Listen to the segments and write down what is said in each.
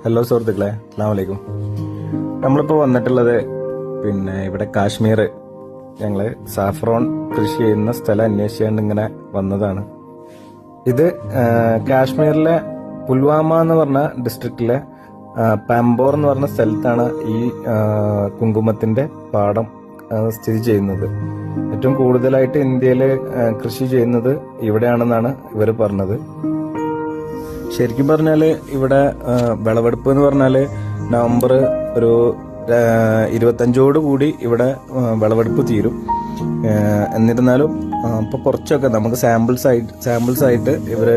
Hello സുഹൃത്തുക്കളെ, അസ്സലാമു അലൈക്കും. നമ്മളിപ്പോൾ വന്നിട്ടുള്ളത് ഇവിടെ കാശ്മീർ. ഞങ്ങൾ സാഫ്രോൺ കൃഷി ചെയ്യുന്ന സ്ഥലം അന്വേഷിച്ചുകൊണ്ട് ഇങ്ങനെ വന്നതാണ്. ഇത് കാശ്മീരിലെ പുൽവാമ എന്ന് പറഞ്ഞ ഡിസ്ട്രിക്റ്റിലെ പാമ്പോർ എന്ന് പറഞ്ഞ സ്ഥലത്താണ് ഈ കുങ്കുമത്തിന്റെ പാടം സ്ഥിതി ചെയ്യുന്നത്. ഏറ്റവും കൂടുതലായിട്ട് ഇന്ത്യയിൽ കൃഷി ചെയ്യുന്നത് ഇവിടെയാണെന്നാണ് ഇവർ പറഞ്ഞത്. ശരിക്കും പറഞ്ഞാൽ ഇവിടെ വിളവെടുപ്പ് എന്ന് പറഞ്ഞാൽ നവംബർ ഒരു 25 കൂടി ഇവിടെ വിളവെടുപ്പ് തീരും. എന്നിരുന്നാലും ഇപ്പോൾ കുറച്ചൊക്കെ നമുക്ക് സാമ്പിൾസ് ആയിട്ട് ഇവര്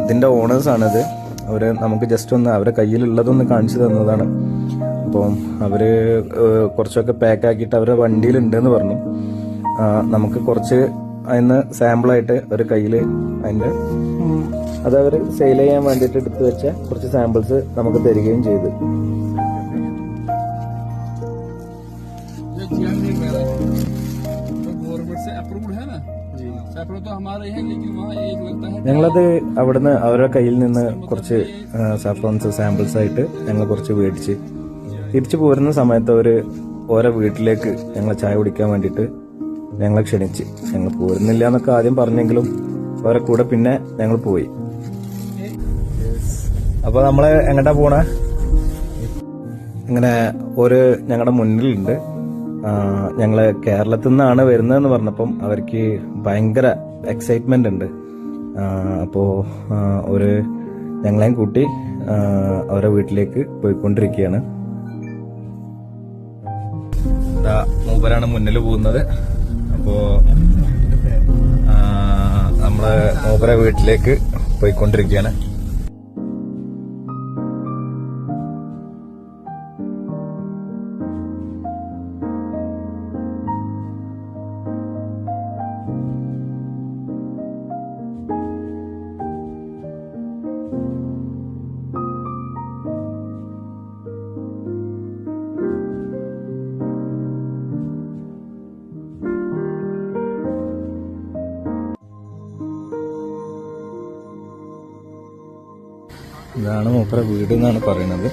ഇതിന്റെ ഓണേഴ്സ് ആണിത്. അവര് നമുക്ക് ജസ്റ്റ് ഒന്ന് അവരുടെ കയ്യിലുള്ളതൊന്ന് കാണിച്ചു തന്നതാണ്. അപ്പം അവര് കുറച്ചൊക്കെ പാക്ക് ആക്കിയിട്ട് അവരുടെ വണ്ടിയിലുണ്ടെന്ന് പറഞ്ഞു. നമുക്ക് കുറച്ച് അതിന് സാമ്പിളായിട്ട് ഒരു കയ്യിൽ അതിന്റെ അത് അവർ സെയിൽ ചെയ്യാൻ വേണ്ടിയിട്ട് എടുത്തു വെച്ച കുറച്ച് സാമ്പിൾസ് നമുക്ക് തരികയും ചെയ്തു. ഞങ്ങളത് അവിടുന്ന് അവരുടെ കയ്യിൽ നിന്ന് കുറച്ച് സാഫ്രോൺസ് സാമ്പിൾസ് ആയിട്ട് ഞങ്ങൾ കുറച്ച് മേടിച്ച് തിരിച്ചു പോരുന്ന സമയത്ത് അവര് ഓരോ വീട്ടിലേക്ക് ഞങ്ങൾ ചായ കുടിക്കാൻ വേണ്ടിയിട്ട് ഞങ്ങളെ ക്ഷണിച്ച്. ഞങ്ങൾ പോരുന്നില്ല എന്നൊക്കെ ആദ്യം പറഞ്ഞെങ്കിലും അവരെ കൂടെ പിന്നെ ഞങ്ങൾ പോയി. അപ്പൊ നമ്മള് എങ്ങോട്ടാ പോണേ? ഇങ്ങനെ ഒരു ഞങ്ങളുടെ മുന്നിലുണ്ട്. ഞങ്ങള് കേരളത്തിൽ നിന്നാണ് വരുന്നതെന്ന് പറഞ്ഞപ്പം അവർക്ക് ഭയങ്കര എക്സൈറ്റ്മെന്റ് ഉണ്ട്. അപ്പോ ഒരു ഞങ്ങളെയും കൂട്ടി അവരുടെ വീട്ടിലേക്ക് പോയിക്കൊണ്ടിരിക്കുകയാണ്. മൂപ്പരാണ് മുന്നിൽ പോകുന്നത്. അപ്പോ നമ്മള് മൂപ്പരെ വീട്ടിലേക്ക് പോയിക്കൊണ്ടിരിക്കുകയാണ്. ഇതാണ് മൂപ്പര വീട് എന്നാണ് പറയുന്നത്.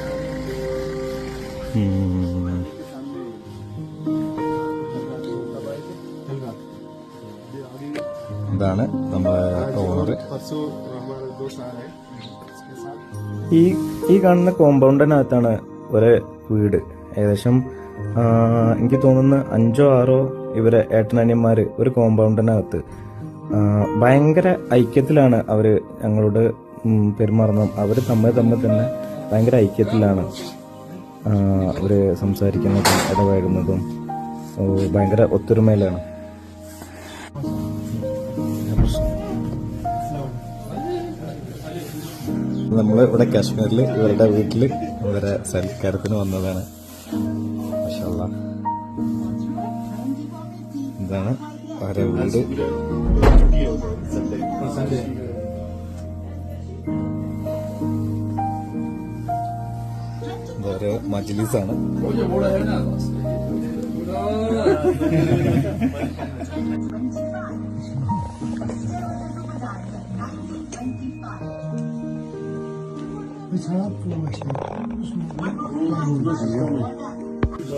ഇതാണ് നമ്മളെ ഓണർ. ഈ കാണുന്ന കോമ്പൗണ്ടിനകത്താണ് ഒരു വീട്. ഏകദേശം എനിക്ക് തോന്നുന്നു 5 or 6 ഇവരെ ഏട്ടനനിയന്മാര് ഒരു കോമ്പൗണ്ടിനകത്ത് ഭയങ്കര ഐക്യത്തിലാണ് അവര് ഞങ്ങളോട് പെരുമാറുന്നതും. അവർ തമ്മിൽ തന്നെ ഭയങ്കര ഐക്യത്തിലാണ് അവര് സംസാരിക്കുന്നതും ഇടപഴകുന്നതും ഭയങ്കര ഒത്തൊരുമയിലാണ്. നമ്മൾ ഇവിടെ കാശ്മീരിൽ ഇവരുടെ വീട്ടിൽ ഇവരെ സൽക്കാരത്തിന് വന്നതാണ്. മാഷാ അല്ലാഹ്. ഇതാണ് അവരുടെ വീട്. ഇതൊരു മജ്ലിസാണ്.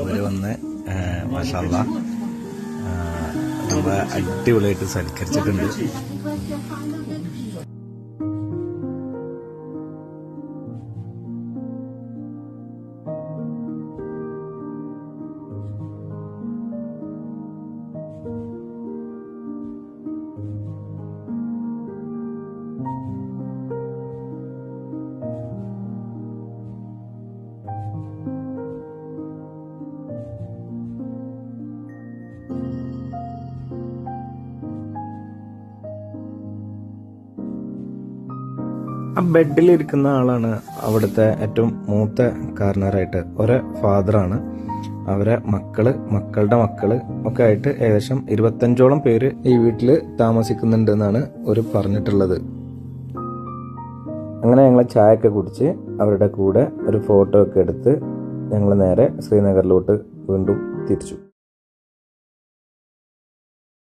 അവര് വന്ന് മാഷാ അല്ലാഹ് നമ്മളെ അടിപൊളിയായിട്ട് സൽക്കരിച്ചിട്ടുണ്ട്. ആ ബെഡിലിരിക്കുന്ന ആളാണ് അവിടുത്തെ ഏറ്റവും മൂത്ത കാരണവരായിട്ട്. ഒരേ ഫാദറാണ്. അവരെ മക്കളുടെ മക്കള് ഒക്കെ ആയിട്ട് ഏകദേശം 25ഓളം പേര് ഈ വീട്ടില് താമസിക്കുന്നുണ്ട് എന്നാണ് ഒരു പറഞ്ഞിട്ടുള്ളത്. അങ്ങനെ ഞങ്ങൾ ചായയൊക്കെ കുടിച്ച് അവരുടെ കൂടെ ഒരു ഫോട്ടോ ഒക്കെ എടുത്ത് ഞങ്ങൾ നേരെ ശ്രീനഗറിലോട്ട് വീണ്ടും തിരിച്ചു.